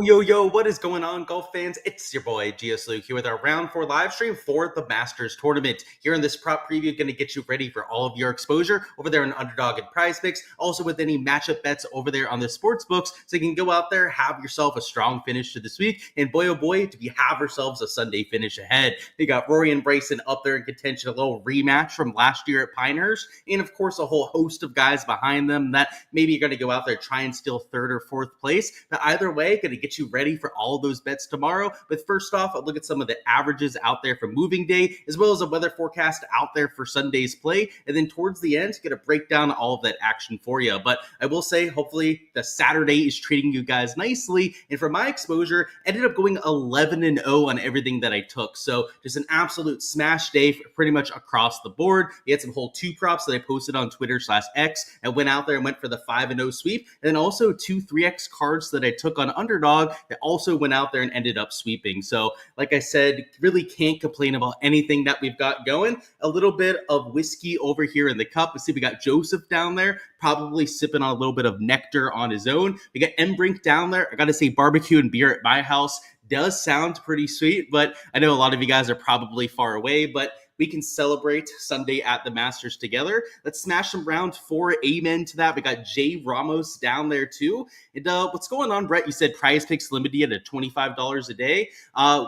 Yo, what is going on, golf fans? It's your boy, Gsluke, here with our round 4 live stream for the Masters Tournament. Here in this prop preview, going to get you ready for all of your exposure over there on Underdog and PrizePicks, also with any matchup bets over there on the sports books, so you can go out there, have yourself a strong finish to this week, and boy, oh boy, do we have ourselves a Sunday finish ahead. We got Rory and Bryson up there in contention, a little rematch from last year at Pinehurst, and of course, a whole host of guys behind them that maybe you're going to go out there, try and steal third or fourth place, but either way, going to get you ready for all of those bets tomorrow. But first off, I'll look at some of the averages out there for moving day, as well as a weather forecast out there for Sunday's play. And then towards the end, going to break down all of that action for you. But I will say, hopefully the Saturday is treating you guys nicely. And for my exposure, ended up going 11-0 on everything that I took. So just an absolute smash day for pretty much across the board. We had some whole 2 props that I posted on Twitter/X and went out there and went for the 5-0 sweep. And then also 2 3X cards that I took on Underdog that also went out there and ended up sweeping. So like I said, really can't complain about anything that we've got going. A little bit of whiskey over here in the cup. Let's see, we got Joseph down there, probably sipping on a little bit of nectar on his own. We got Brink down there. I got to say, barbecue and beer at my house does sound pretty sweet, but I know a lot of you guys are probably far away, but we can celebrate Sunday at the Masters together. Let's smash some round 4. Amen to that. We got Jay Ramos down there too. And what's going on, Brett? You said PrizePicks limited at $25 a day.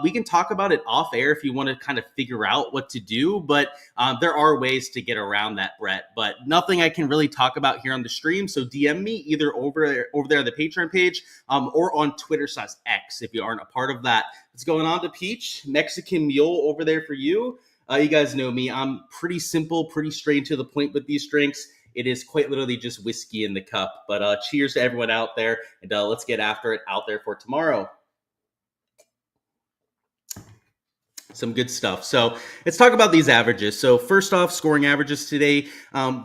We can talk about it off air if you want to kind of figure out what to do, but there are ways to get around that, Brett. But nothing I can really talk about here on the stream. So DM me either over there on the Patreon page or on Twitter/X if you aren't a part of that. What's going on to Peach? Mexican Mule over there for you. You guys know me. I'm pretty simple, pretty straight to the point with these drinks. It is quite literally just whiskey in the cup. But cheers to everyone out there, and let's get after it out there for tomorrow. Some good stuff. So let's talk about these averages. So first off, scoring averages today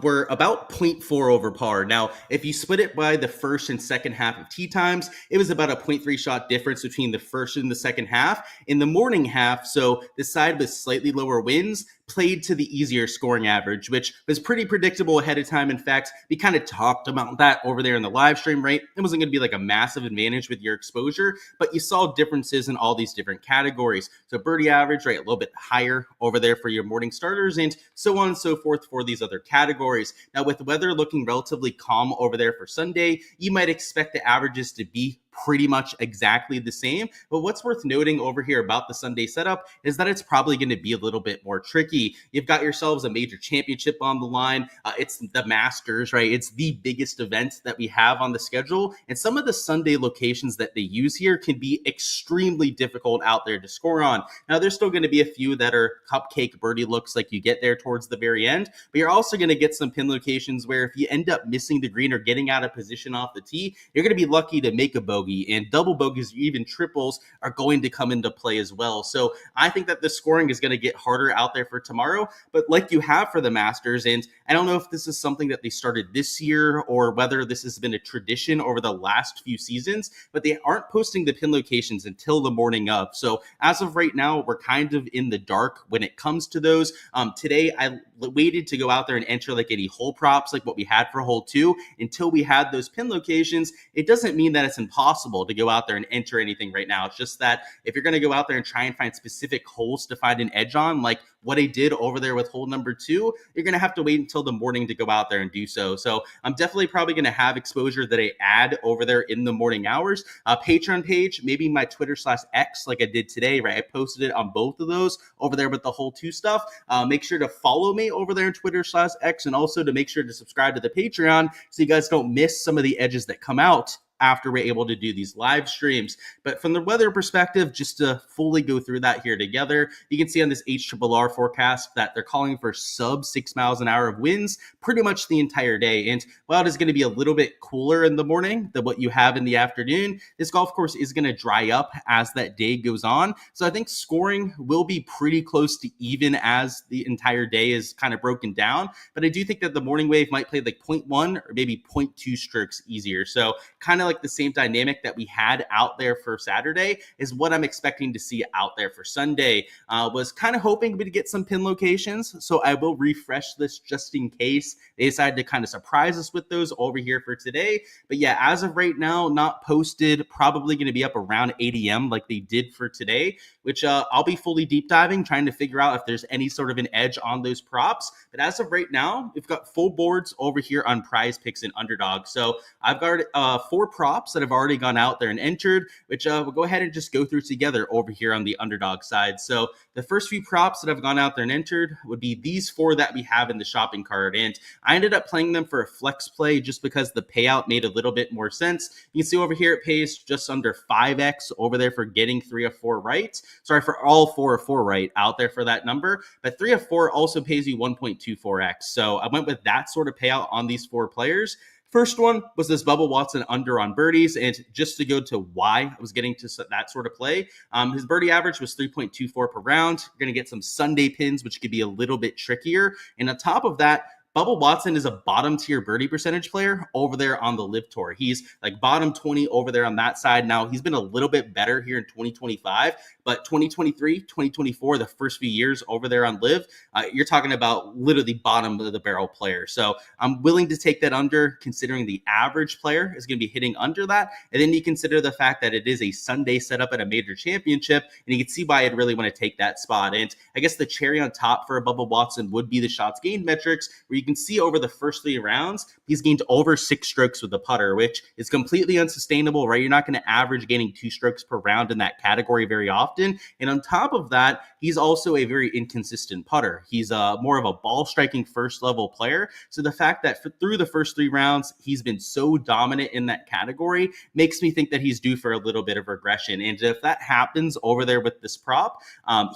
were about 0.4 over par. Now, if you split it by the first and second half of tee times, it was about a 0.3 shot difference between the first and the second half. In the morning half, so the side with slightly lower winds played to the easier scoring average, which was pretty predictable ahead of time. In fact, we kind of talked about that over there in the live stream, right? It wasn't going to be like a massive advantage with your exposure, but you saw differences in all these different categories. So birdie average, right, a little bit higher over there for your morning starters, and so on and so forth for these other categories. Now, with weather looking relatively calm over there for Sunday, you might expect the averages to be pretty much exactly the same. But what's worth noting over here about the Sunday setup is that it's probably going to be a little bit more tricky. You've got yourselves a major championship on the line. It's the Masters, right? It's the biggest event that we have on the schedule. And some of the Sunday locations that they use here can be extremely difficult out there to score on. Now, there's still going to be a few that are cupcake birdie looks like you get there towards the very end, but you're also going to get some pin locations where if you end up missing the green or getting out of position off the tee, you're going to be lucky to make a bogey. And double bogeys, even triples, are going to come into play as well. So I think that the scoring is going to get harder out there for tomorrow, but like you have for the Masters, and I don't know if this is something that they started this year or whether this has been a tradition over the last few seasons, but they aren't posting the pin locations until the morning of. So as of right now, we're kind of in the dark when it comes to those. Today, I waited to go out there and enter like any hole props like what we had for hole 2 until we had those pin locations. It doesn't mean that it's impossible to go out there and enter anything right now. It's just that if you're going to go out there and try and find specific holes to find an edge on, like what I did over there with hole number 2, you're going to have to wait until the morning to go out there and do so. So I'm definitely probably going to have exposure that I add over there in the morning hours. Patreon page, maybe my Twitter/X like I did today, right? I posted it on both of those over there with the hole 2 stuff. Make sure to follow me over there on Twitter/X, and also to make sure to subscribe to the Patreon so you guys don't miss some of the edges that come out after we're able to do these live streams. But from the weather perspective, just to fully go through that here together, you can see on this HRRR forecast that they're calling for sub 6 miles an hour of winds pretty much the entire day. And while it is going to be a little bit cooler in the morning than what you have in the afternoon, this golf course is going to dry up as that day goes on. So I think scoring will be pretty close to even as the entire day is kind of broken down. But I do think that the morning wave might play like 0.1 or maybe 0.2 strokes easier. So kind of of like the same dynamic that we had out there for Saturday is what I'm expecting to see out there for Sunday. Was kind of hoping to get some pin locations, so I will refresh this just in case they decide to kind of surprise us with those over here for today. But yeah, as of right now, not posted, probably going to be up around 8 a.m. like they did for today, which I'll be fully deep diving, trying to figure out if there's any sort of an edge on those props. But as of right now, we've got full boards over here on PrizePicks and Underdog. So I've got 4 props that have already gone out there and entered, which we'll go ahead and just go through together over here on the Underdog side. So the first few props that have gone out there and entered would be these 4 that we have in the shopping cart. And I ended up playing them for a flex play just because the payout made a little bit more sense. You can see over here it pays just under 5x over there for getting 3 of 4 right. Sorry, for all 4 of 4 right out there for that number. But 3 of 4 also pays you 1.24x. So I went with that sort of payout on these 4 players. First one was this Bubba Watson under on birdies. And just to go to why I was getting to that sort of play, his birdie average was 3.24 per round. You're going to get some Sunday pins, which could be a little bit trickier. And on top of that, Bubba Watson is a bottom tier birdie percentage player over there on the Live Tour. He's like bottom 20 over there on that side. Now, he's been a little bit better here in 2025, but 2023, 2024, the first few years over there on Live, you're talking about literally bottom of the barrel player. So I'm willing to take that under, considering the average player is going to be hitting under that. And then you consider the fact that it is a Sunday setup at a major championship, and you can see why I'd really want to take that spot. And I guess the cherry on top for a Bubba Watson would be the shots gained metrics, where you can see over the first 3 rounds, he's gained over 6 strokes with the putter, which is completely unsustainable, right? You're not going to average gaining 2 strokes per round in that category very often. And on top of that, he's also a very inconsistent putter. He's more of a ball striking first level player. So the fact that through the first 3 rounds, he's been so dominant in that category makes me think that he's due for a little bit of regression. And if that happens over there with this prop,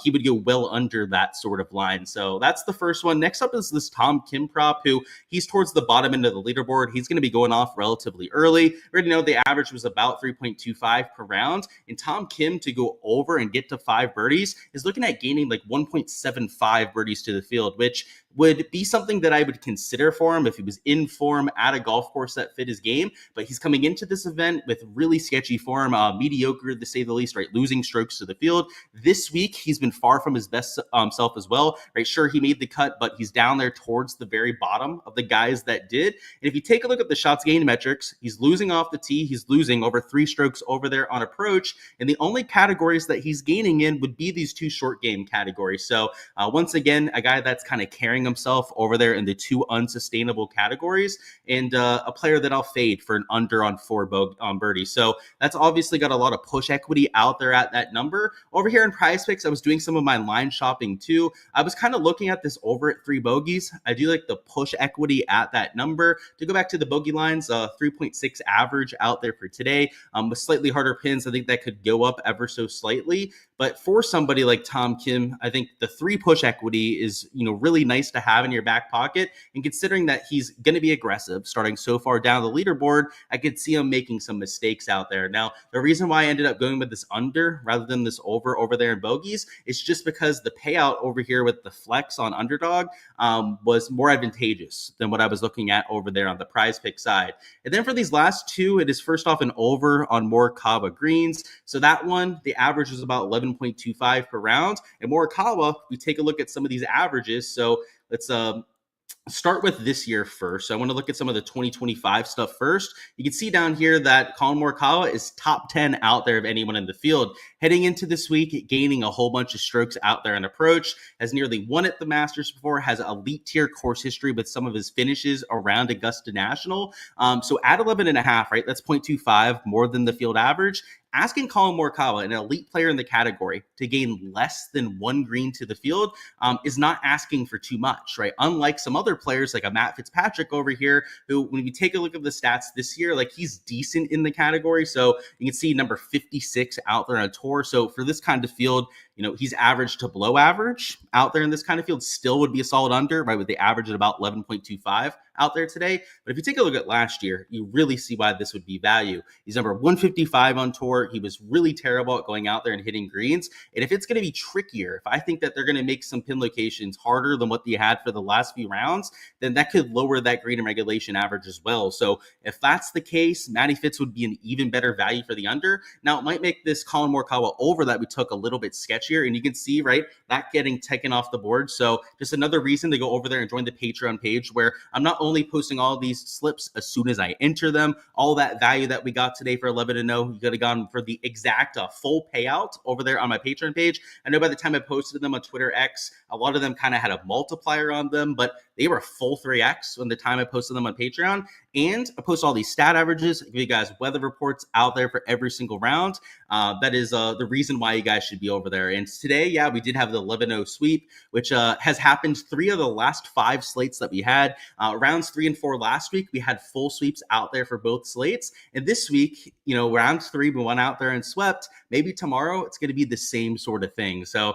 he would go well under that sort of line. So that's the first one. Next up is this Tom Kim prop, who he's towards the bottom end of the leaderboard. He's going to be going off relatively early. We already know the average was about 3.25 per round. And Tom Kim to go over and get to 5 birdies is looking at gaining like 1.75 birdies to the field, which would be something that I would consider for him if he was in form at a golf course that fit his game. But he's coming into this event with really sketchy form, mediocre to say the least, right? Losing strokes to the field. This week, he's been far from his best self as well, right? Sure, he made the cut, but he's down there towards the very bottom of the guys that did. And if you take a look at the shots gained metrics, he's losing off the tee. He's losing over 3 strokes over there on approach. And the only categories that he's gaining in would be these 2 short game categories. So once again, a guy that's kind of carrying himself over there in the 2 unsustainable categories, and a player that I'll fade for an under on 4 birdies. So that's obviously got a lot of push equity out there at that number. Over here in PrizePicks, I was doing some of my line shopping too. I was kind of looking at this over at 3 bogeys. I do like the push equity at that number. To go back to the bogey lines, 3.6 average out there for today. With slightly harder pins, I think that could go up ever so slightly. But for somebody like Tom Kim, I think the 3 push equity is, really nice to have in your back pocket. And considering that he's going to be aggressive starting so far down the leaderboard, I could see him making some mistakes out there. Now, the reason why I ended up going with this under rather than this over there in bogeys is just because the payout over here with the flex on Underdog was more advantageous than what I was looking at over there on the PrizePick side. And then for these last 2, it is first off an over on Morikawa greens. So that one, the average was about 11.25 per round. And Morikawa, we take a look at some of these averages. So let's start with this year first. So I want to look at some of the 2025 stuff first. You can see down here that Collin Morikawa is top 10 out there of anyone in the field. Heading into this week, gaining a whole bunch of strokes out there on approach, has nearly won at the Masters before, has elite tier course history with some of his finishes around Augusta National. So at 11.5, right, that's 0.25 more than the field average. Asking Collin Morikawa, an elite player in the category, to gain less than 1 green to the field is not asking for too much, right? Unlike some other players like a Matt Fitzpatrick over here, who, when we take a look at the stats this year, like he's decent in the category. So you can see number 56 out there on tour. So for this kind of field, he's average to below average out there in this kind of field. Still would be a solid under, right, with the average at about 11.25 out there today. But if you take a look at last year, you really see why this would be value. He's number 155 on tour. He was really terrible at going out there and hitting greens. And if it's going to be trickier, if I think that they're going to make some pin locations harder than what they had for the last few rounds, then that could lower that green and regulation average as well. So if that's the case, Matty Fitz would be an even better value for the under. Now, it might make this Colin Morikawa over that we took a little bit sketchier, and you can see, right, that getting taken off the board. So just another reason to go over there and join the Patreon page, where I'm not only posting all these slips as soon as I enter them, all that value that we got today for 11-0, you could have gone for the exact full payout over there on my Patreon page. I know by the time I posted them on Twitter X, a lot of them kind of had a multiplier on them, but they were full 3x when the time I posted them on Patreon. And I post all these stat averages, give you guys weather reports out there for every single round. That is the reason why you guys should be over there. And today, yeah, we did have the 11-0 sweep, which has happened 3 of the last 5 slates that we had. Rounds 3 and 4 last week, we had full sweeps out there for both slates. And this week, round 3, we went out there and swept. Maybe tomorrow, it's going to be the same sort of thing. So,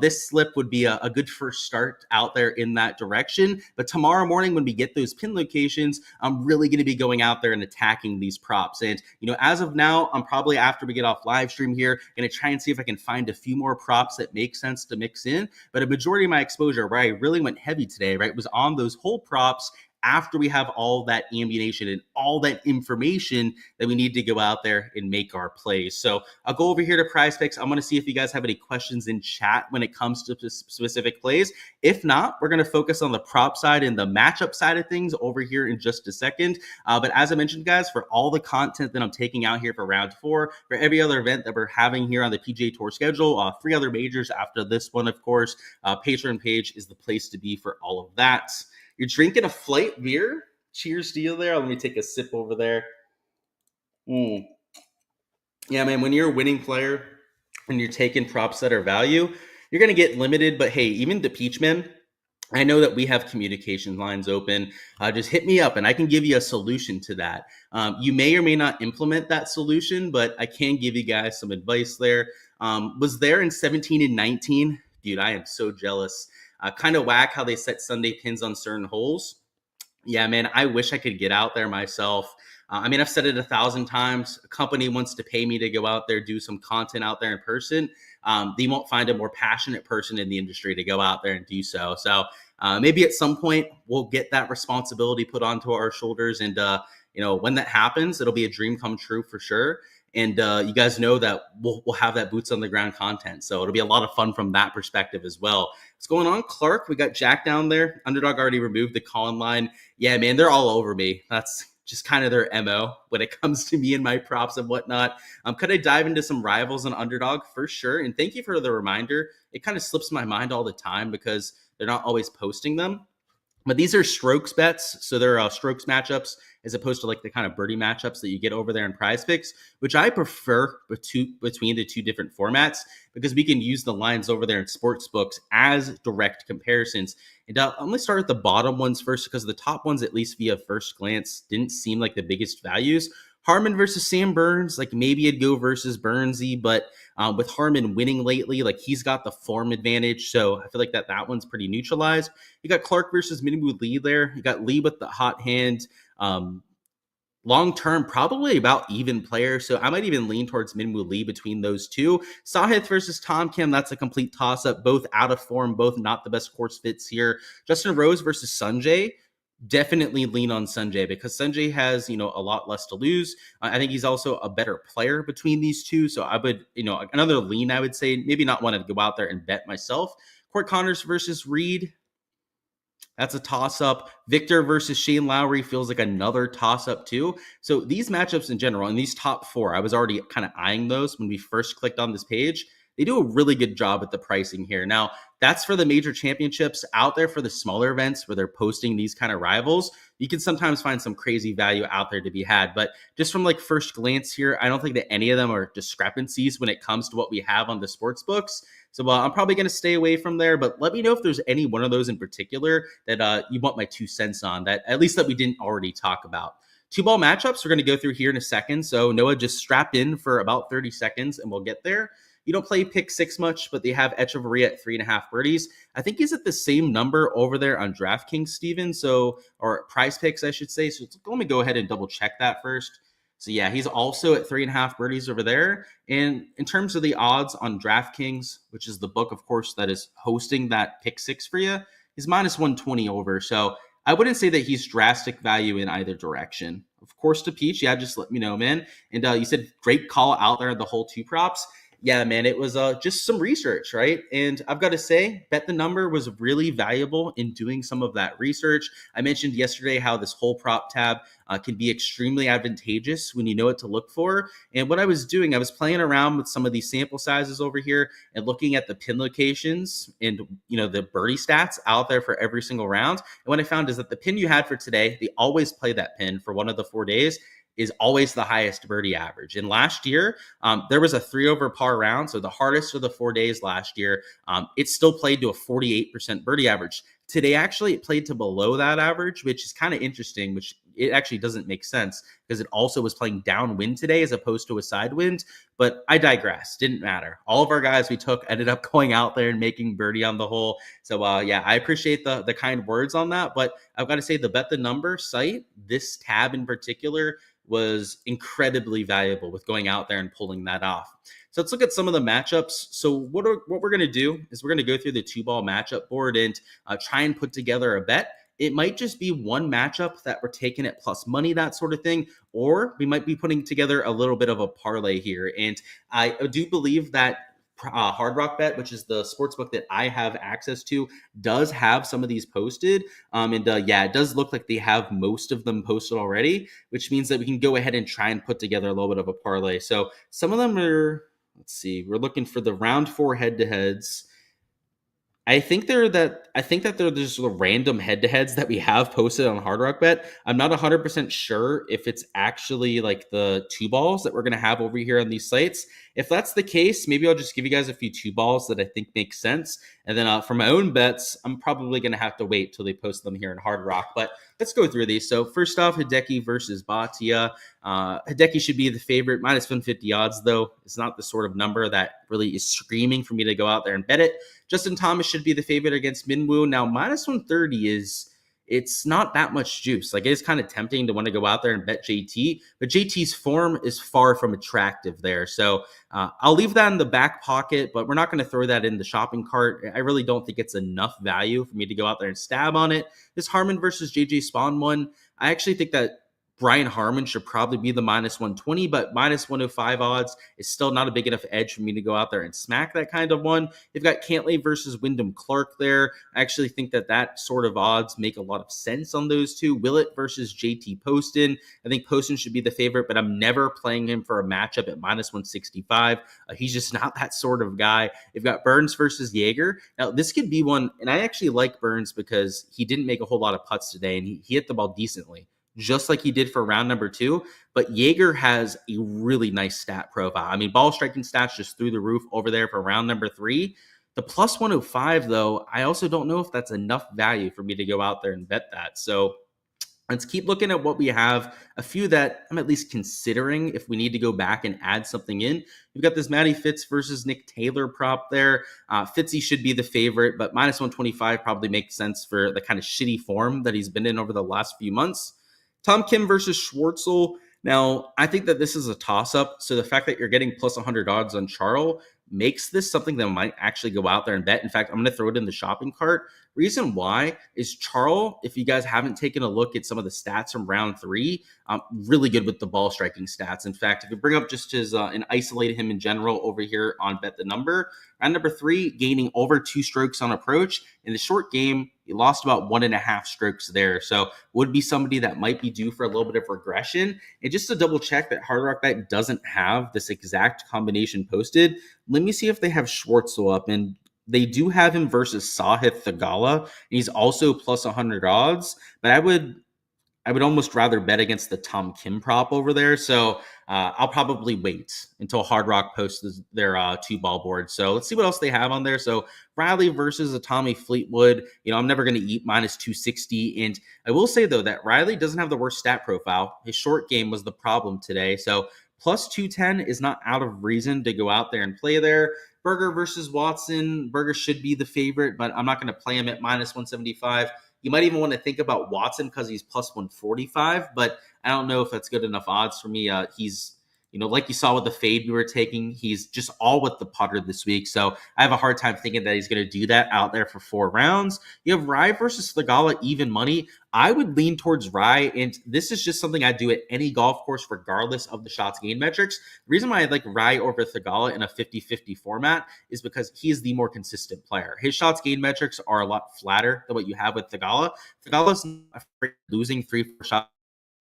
this slip would be a good first start out there in that direction. But tomorrow morning, when we get those pin locations, I'm really going to be going out there and attacking these props. And, as of now, I'm probably, after we get off live stream here, going to try and see if I can find a few more props that make sense to mix in. But a majority of my exposure, where I really went heavy today, right, was on those whole props after we have all that ammunition and all that information that we need to go out there and make our plays. So I'll go over here to PrizePicks. I'm going to see if you guys have any questions in chat when it comes to specific plays. If not, we're going to focus on the prop side and the matchup side of things over here in just a second. But as I mentioned, guys, for all the content that I'm taking out here for round 4, for every other event that we're having here on the PGA Tour schedule, 3 other majors after this one, of course, Patreon page is the place to be for all of that. You're drinking a flight beer? Cheers to you there. Let me take a sip over there. Yeah, man, when you're a winning player and you're taking props that are value, you're going to get limited. But hey, even the Peachman, I know that we have communication lines open. Just hit me up and I can give you a solution to that. You may or may not implement that solution, but I can give you guys some advice there. Was there in 17 and 19. Dude, I am so jealous. Kind of whack how they set Sunday pins on certain holes. Yeah, man, I wish I could get out there myself. I've said it 1,000 times. A company wants to pay me to go out there, do some content out there in person. They won't find a more passionate person in the industry to go out there and do so. So maybe at some point we'll get that responsibility put onto our shoulders. And, when that happens, it'll be a dream come true for sure. And you guys know that we'll have that boots on the ground content. So it'll be a lot of fun from that perspective as well. What's going on, Clark? We got Jack down there. Underdog already removed the Colin line. Yeah, man, they're all over me. That's just kind of their MO when it comes to me and my props and whatnot. Could I dive into some rivals on Underdog? For sure. And thank you for the reminder. It kind of slips my mind all the time because they're not always posting them. But these are strokes bets, so they're strokes matchups as opposed to like the kind of birdie matchups that you get over there in PrizePicks, which I prefer between the 2 different formats because we can use the lines over there in sports books as direct comparisons. And I'm going to start with the bottom ones first because the top ones, at least via first glance, didn't seem like the biggest values. Harmon versus Sam Burns, like maybe it'd go versus Burnsy, but with Harmon winning lately, like he's got the form advantage. So I feel like that one's pretty neutralized. You got Clark versus Minwoo Lee there. You got Lee with the hot hand. Long term, probably about even player. So I might even lean towards Minwoo Lee between those two. Sahith versus Tom Kim, that's a complete toss up. Both out of form, both not the best course fits here. Justin Rose versus Sanjay. Definitely lean on Sanjay because Sanjay has, a lot less to lose. I think he's also a better player between these two. So I would, another lean, I would say, maybe not want to go out there and bet myself. Court Connors versus Reed. That's a toss-up. Victor versus Shane Lowry feels like another toss-up too. So these matchups in general, and these top 4, I was already kind of eyeing those when we first clicked on this page. They do a really good job at the pricing here. Now, that's for the major championships. Out there for the smaller events where they're posting these kind of rivals, you can sometimes find some crazy value out there to be had. But just from like first glance here, I don't think that any of them are discrepancies when it comes to what we have on the sports books. So I'm probably going to stay away from there, but let me know if there's any one of those in particular that you want my 2 cents on, that at least that we didn't already talk about. 2-ball matchups we're going to go through here in a second. So Noah, just strap in for about 30 seconds and we'll get there. you don't play pick six much, but they have Echeverria at 3.5 birdies. I think he's at the same number over there on DraftKings, Steven. So, or Prize Picks, I should say. So let me go ahead and double check that first. So yeah, he's also at 3.5 birdies over there. And in terms of the odds on DraftKings, which is the book, of course, that is hosting that pick six for you, he's minus 120 over. So I wouldn't say that he's drastic value in either direction. Of course, to Peach, yeah, just let me know, man. And you said great call out there, the whole two props. Yeah, man, it was just some research, right? And I've got to say, Bet the Number was really valuable in doing some of that research. I mentioned yesterday how this whole prop tab can be extremely advantageous when you know what to look for. And what I was doing, I was playing around with some of these sample sizes over here and looking at the pin locations and, you know, the birdie stats out there for every single round. And what I found is that the pin you had for today, they always play that pin for one of the 4 days, is always the highest birdie average. And last year, there was a 3 over par round. So the hardest of the 4 days last year, it still played to a 48% birdie average. Today, actually, it played to below that average, which is kind of interesting, which it actually doesn't make sense because it also was playing downwind today as opposed to a side wind. But I digress. Didn't matter. All of our guys we took ended up going out there and making birdie on the hole. So yeah, I appreciate the kind words on that. But I've got to say the Bet the Number site, this tab in particular, was incredibly valuable with going out there and pulling that off. So let's look at some of the matchups. So what we're going to do is we're going to go through the 2-ball matchup board and try and put together a bet. It might just be one matchup that we're taking at plus money, that sort of thing, or we might be putting together a little bit of a parlay here. And I do believe that Hard Rock Bet, which is the sports book that I have access to, does have some of these posted. Yeah, it does look like they have most of them posted already, which means that we can go ahead and try and put together a little bit of a parlay. So some of them are, let's see, we're looking for the round 4 head-to-heads. I think that they're just the random head-to-heads that we have posted on Hard Rock Bet. I'm not 100% sure if it's actually like the 2 balls that we're going to have over here on these sites. If that's the case, maybe I'll just give you guys a few 2 balls that I think make sense. And then for my own bets, I'm probably going to have to wait till they post them here in Hard Rock. But let's go through these. So first off, Hideki versus Bhatia. Hideki should be the favorite, minus 150 odds, though. It's not the sort of number that really is screaming for me to go out there and bet it. Justin Thomas should be the favorite against Minwoo. Now, minus 130 it's not that much juice. Like, it is kind of tempting to want to go out there and bet JT, but JT's form is far from attractive there. So I'll leave that in the back pocket, but we're not going to throw that in the shopping cart. I really don't think it's enough value for me to go out there and stab on it. This Harmon versus JJ Spawn one, I actually think that Brian Harmon should probably be the minus 120, but minus 105 odds is still not a big enough edge for me to go out there and smack that kind of one. You've got Cantlay versus Wyndham Clark there. I actually think that sort of odds make a lot of sense on those two. Willett versus JT Poston. I think Poston should be the favorite, but I'm never playing him for a matchup at minus 165. He's just not that sort of guy. You've got Burns versus Jaeger. Now, this could be one, and I actually like Burns because he didn't make a whole lot of putts today, and he hit the ball decently, just like he did for round number 2. But Jaeger has a really nice stat profile. I mean, ball striking stats just through the roof over there for round number 3. The plus 105, though, I also don't know if that's enough value for me to go out there and bet that. So let's keep looking at what we have. A few that I'm at least considering if we need to go back and add something in. We've got this Matty Fitz versus Nick Taylor prop there. Fitzy should be the favorite, but minus 125 probably makes sense for the kind of shitty form that he's been in over the last few months. Tom Kim versus Schwartzel. Now, I think that this is a toss-up. So the fact that you're getting plus 100 odds on Charles makes this something that might actually go out there and bet. In fact, I'm going to throw it in the shopping cart. Reason why is Charles, if you guys haven't taken a look at some of the stats from round 3, really good with the ball striking stats. In fact, if you bring up just his and isolate him in general over here on Bet the Number, round number 3, gaining over 2 strokes on approach. In the short game, he lost about 1.5 strokes there. So would be somebody that might be due for a little bit of regression. And just to double check that Hard Rock Bet doesn't have this exact combination posted, let me see if they have Schwartzel up. And they do have him versus Sahith Thagala. He's also plus 100 odds, but I would almost rather bet against the Tom Kim prop over there. So I'll probably wait until Hard Rock posts their 2-ball board. So let's see what else they have on there. So Riley versus a Tommy Fleetwood. I'm never going to eat minus 260. And I will say, though, that Riley doesn't have the worst stat profile. His short game was the problem today. So plus 210 is not out of reason to go out there and play there. Berger versus Watson. Berger should be the favorite, but I'm not going to play him at minus 175. You might even want to think about Watson because he's plus 145, but I don't know if that's good enough odds for me. He's, like you saw with the fade we were taking, he's just all with the putter this week. So I have a hard time thinking that he's going to do that out there for 4 rounds. You have Rye versus Thagala, even money. I would lean towards Rye, and this is just something I do at any golf course, regardless of the shots gained metrics. The reason why I like Rye over Thagala in a 50-50 format is because he is the more consistent player. His shots gained metrics are a lot flatter than what you have with Thagala. Thagala's not afraid of losing 3-4 shots,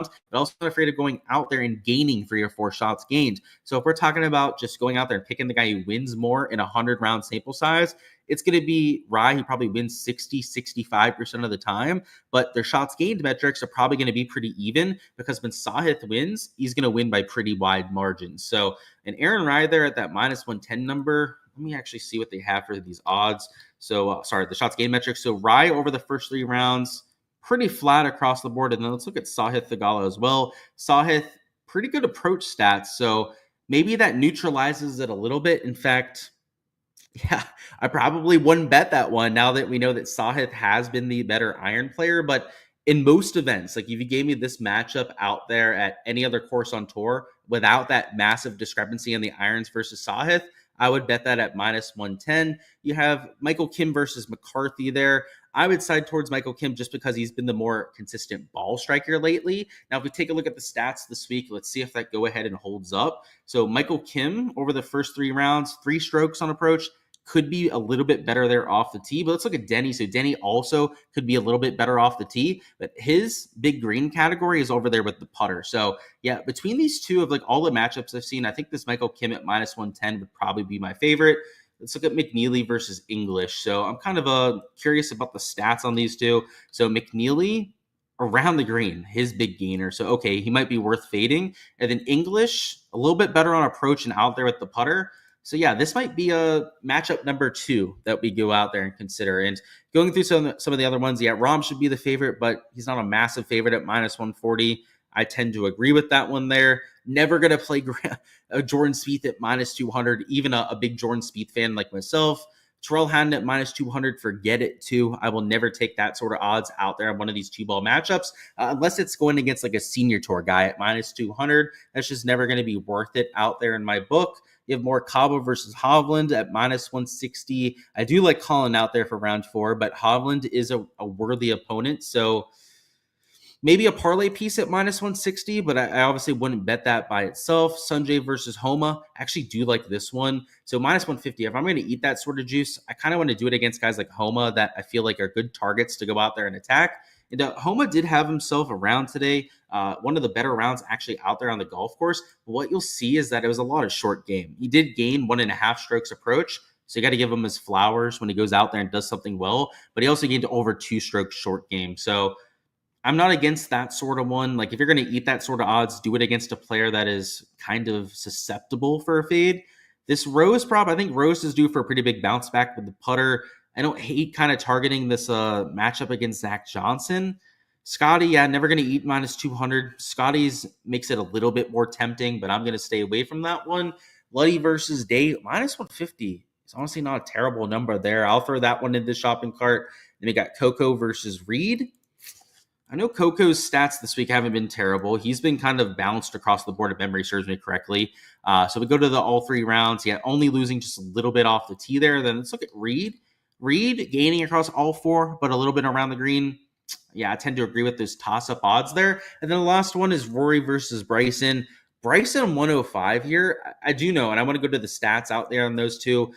but also not afraid of going out there and gaining 3 or 4 shots gained. So if we're talking about just going out there and picking the guy who wins more in a 100-round sample size, it's going to be Rye. He probably wins 65% of the time, but their shots gained metrics are probably going to be pretty even because when Sahith wins, he's going to win by pretty wide margins. So an Aaron Rye there at that minus 110 number, let me actually see what they have for these odds. So, the shots gained metrics. So Rye over the first 3 rounds, pretty flat across the board. And then let's look at Sahith Thagala as well. Sahith, pretty good approach stats. So maybe that neutralizes it a little bit. In fact, yeah, I probably wouldn't bet that one now that we know that Sahith has been the better iron player. But in most events, like if you gave me this matchup out there at any other course on tour without that massive discrepancy in the irons versus Sahith, I would bet that at minus 110. You have Michael Kim versus McCarthy there. I would side towards Michael Kim just because he's been the more consistent ball striker lately. Now, if we take a look at the stats this week, let's see if that go ahead and holds up. So Michael Kim over the first 3 rounds, 3 strokes on approach, could be a little bit better there off the tee. But let's look at Denny. So Denny also could be a little bit better off the tee, but his big green category is over there with the putter. So yeah, between these two of like all the matchups I've seen, I think this Michael Kim at minus 110 would probably be my favorite. Let's look at McNeely versus English. So I'm kind of curious about the stats on these two. So McNeely around the green, his big gainer. So, okay, he might be worth fading. And then English, a little bit better on approach and out there with the putter. So yeah, this might be a matchup number 2 that we go out there and consider. And going through some of the other ones, yeah, Rahm should be the favorite, but he's not a massive favorite at minus 140. I tend to agree with that one there. Never going to play Jordan Spieth at minus 200, even a big Jordan Spieth fan like myself. Terrell Hatton at minus 200, forget it too. I will never take that sort of odds out there on one of these 2-ball matchups unless it's going against like a senior tour guy at minus 200. That's just never going to be worth it out there in my book. You have Morikawa versus Hovland at minus 160. I do like Colin out there for round 4, but Hovland is a worthy opponent. So maybe a parlay piece at minus 160, but I obviously wouldn't bet that by itself. Sanjay versus Homa. I actually do like this one. So minus 150, if I'm going to eat that sort of juice, I kind of want to do it against guys like Homa that I feel like are good targets to go out there and attack. And Homa did have himself a round today, one of the better rounds actually out there on the golf course. But what you'll see is that it was a lot of short game. He did gain 1.5 strokes approach, so you got to give him his flowers when he goes out there and does something well. But he also gained over 2 strokes short game. So I'm not against that sort of one. Like if you're going to eat that sort of odds, do it against a player that is kind of susceptible for a fade. This Rose prop, I think Rose is due for a pretty big bounce back with the putter. I don't hate kind of targeting this matchup against Zach Johnson. Scotty, yeah, never going to eat minus 200. Scotty's makes it a little bit more tempting, but I'm going to stay away from that one. Luddy versus Day, minus 150. It's honestly not a terrible number there. I'll throw that one in the shopping cart. Then we got Coco versus Reed. I know Coco's stats this week haven't been terrible. He's been kind of balanced across the board if memory serves me correctly. So we go to the all 3 rounds. Yeah, only losing just a little bit off the tee there. Then let's look at Reed. Reed gaining across all 4, but a little bit around the green. Yeah, I tend to agree with those toss-up odds there. And then the last one is Rory versus Bryson. Bryson 105 here. I do know, and I want to go to the stats out there on those two.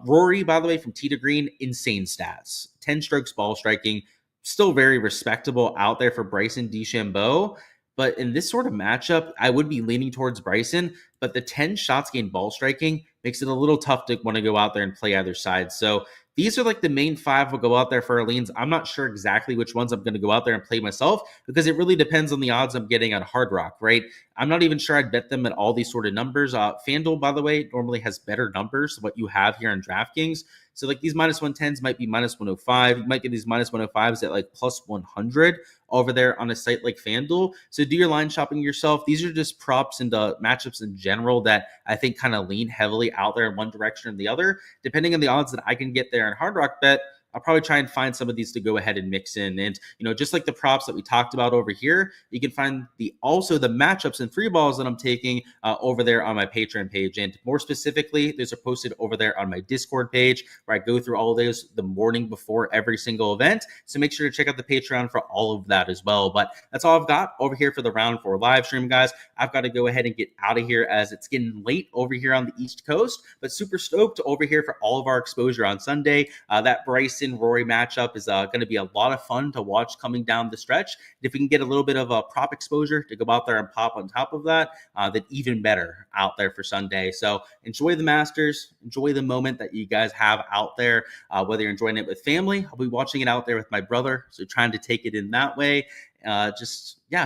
Rory, by the way, from tee to green, insane stats. 10 strokes ball striking. Still very respectable out there for Bryson DeChambeau. But in this sort of matchup, I would be leaning towards Bryson. But the 10 shots gained ball striking makes it a little tough to want to go out there and play either side. So these are like the main 5 will go out there for our leans. I'm not sure exactly which ones I'm going to go out there and play myself because it really depends on the odds I'm getting on Hard Rock, right? I'm not even sure I'd bet them at all these sort of numbers. FanDuel, by the way, normally has better numbers than what you have here on Draftkings. So like these minus 110s might be minus 105. You might get these minus 105s at like plus 100 over there on a site like FanDuel. So do your line shopping yourself. These are just props and matchups in general that I think kind of lean heavily out there in one direction or the other. Depending on the odds that I can get there in Hard Rock Bet, I'll probably try and find some of these to go ahead and mix in. And, just like the props that we talked about over here, you can find the matchups and free balls that I'm taking over there on my Patreon page. And more specifically, those are posted over there on my Discord page where I go through all of those the morning before every single event. So make sure to check out the Patreon for all of that as well. But that's all I've got over here for the round 4 live stream, guys. I've got to go ahead and get out of here as it's getting late over here on the East Coast, but super stoked over here for all of our exposure on Sunday. That Bryson Rory matchup is going to be a lot of fun to watch coming down the stretch. If we can get a little bit of a prop exposure to go out there and pop on top of that, then even better out there for Sunday. So enjoy the Masters, enjoy the moment that you guys have out there, whether you're enjoying it with family. I'll be watching it out there with my brother, so trying to take it in that way.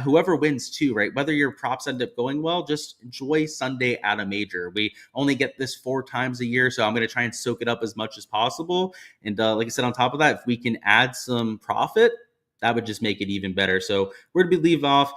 Whoever wins too, right? Whether your props end up going well, just enjoy Sunday at a major. We only get this 4 times a year, so I'm going to try and soak it up as much as possible. And like I said, on top of that, if we can add some profit, that would just make it even better. So where did we leave off?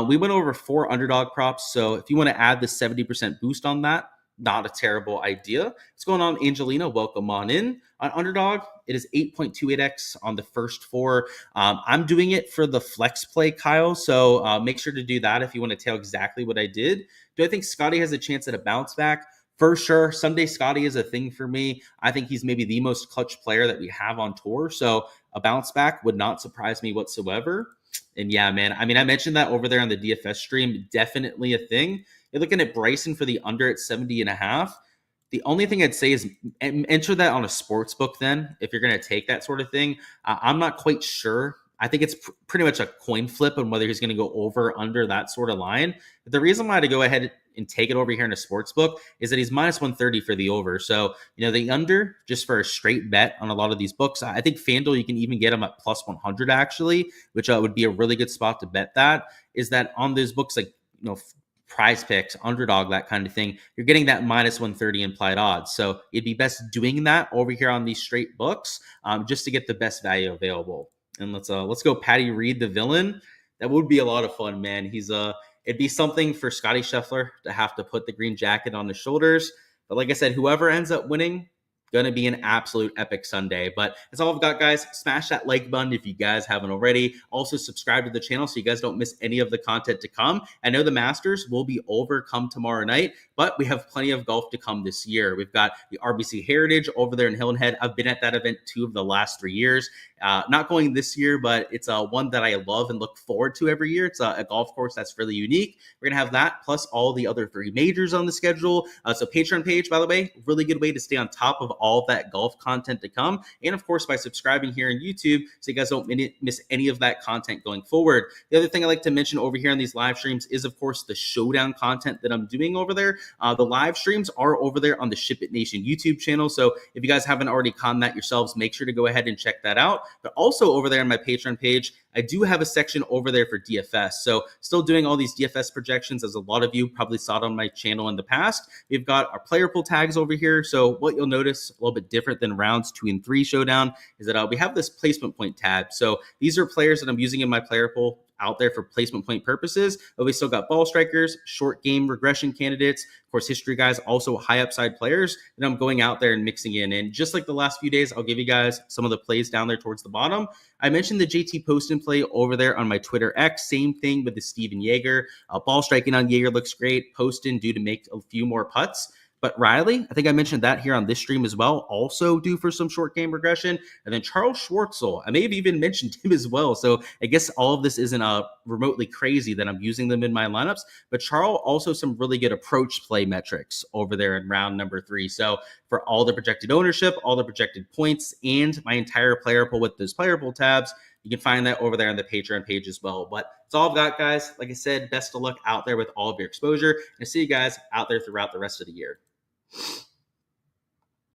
We went over 4 underdog props. So if you want to add the 70% boost on that, not a terrible idea. What's going on, Angelina? Welcome on in. On Underdog, it is 8.28x on the first 4. I'm doing it for the flex play, Kyle. So make sure to do that if you want to tell exactly what I did. Do I think Scotty has a chance at a bounce back? For sure. Sunday Scotty is a thing for me. I think he's maybe the most clutch player that we have on tour. So a bounce back would not surprise me whatsoever. And yeah, man, I mentioned that over there on the DFS stream. Definitely a thing. You're looking at Bryson for the under at 70.5. The only thing I'd say is enter that on a sports book then, if you're going to take that sort of thing. I'm not quite sure. I think it's pretty much a coin flip on whether he's going to go over or under that sort of line. But the reason why I had to go ahead and take it over here in a sports book is that he's minus 130 for the over. So, the under, just for a straight bet on a lot of these books, I think FanDuel, you can even get them at plus 100 actually, which would be a really good spot to bet that, is that on those books like, PrizePicks, Underdog, that kind of thing, you're getting that minus 130 implied odds. So it'd be best doing that over here on these straight books just to get the best value available. And let's go Patty Reed, the villain. That would be a lot of fun, man. It'd be something for Scotty Scheffler to have to put the green jacket on his shoulders. But like I said, whoever ends up winning, going to be an absolute epic Sunday. But that's all I've got, guys. Smash that like button if you guys haven't already. Also, subscribe to the channel so you guys don't miss any of the content to come. I know the Masters will be over come tomorrow night, but we have plenty of golf to come this year. We've got the RBC Heritage over there in Hilton Head. I've been at that event 2 of the last 3 years. Not going this year, but it's one that I love and look forward to every year. It's a golf course that's really unique. We're going to have that plus all the other 3 majors on the schedule. So Patreon page, by the way, really good way to stay on top of all that golf content to come. And of course, by subscribing here on YouTube so you guys don't miss any of that content going forward. The other thing I like to mention over here on these live streams is, of course, the showdown content that I'm doing over there. The live streams are over there on the Ship It Nation YouTube channel. So if you guys haven't already conned that yourselves, make sure to go ahead and check that out. But also over there on my Patreon page, I do have a section over there for DFS. So still doing all these DFS projections, as a lot of you probably saw it on my channel in the past. We've got our player pool tags over here. So what you'll notice a little bit different than rounds 2 and 3 showdown is that we have this placement point tab. So these are players that I'm using in my player pool out there for placement point purposes, but we still got ball strikers, short game regression candidates, of course, history guys, also high upside players that I'm going out there and mixing in. And just like the last few days, I'll give you guys some of the plays down there towards the bottom. I mentioned the JT Poston play over there on my Twitter X. Same thing with the Steven Yeager. Ball striking on Yeager looks great. Poston due to make a few more putts. But Riley, I think I mentioned that here on this stream as well, also due for some short game regression. And then Charles Schwartzel, I may have even mentioned him as well. So I guess all of this isn't remotely crazy that I'm using them in my lineups. But Charles also some really good approach play metrics over there in round number 3. So for all the projected ownership, all the projected points, and my entire player pool with those player pool tabs, you can find that over there on the Patreon page as well. But that's all I've got, guys. Like I said, best of luck out there with all of your exposure. And I'll see you guys out there throughout the rest of the year.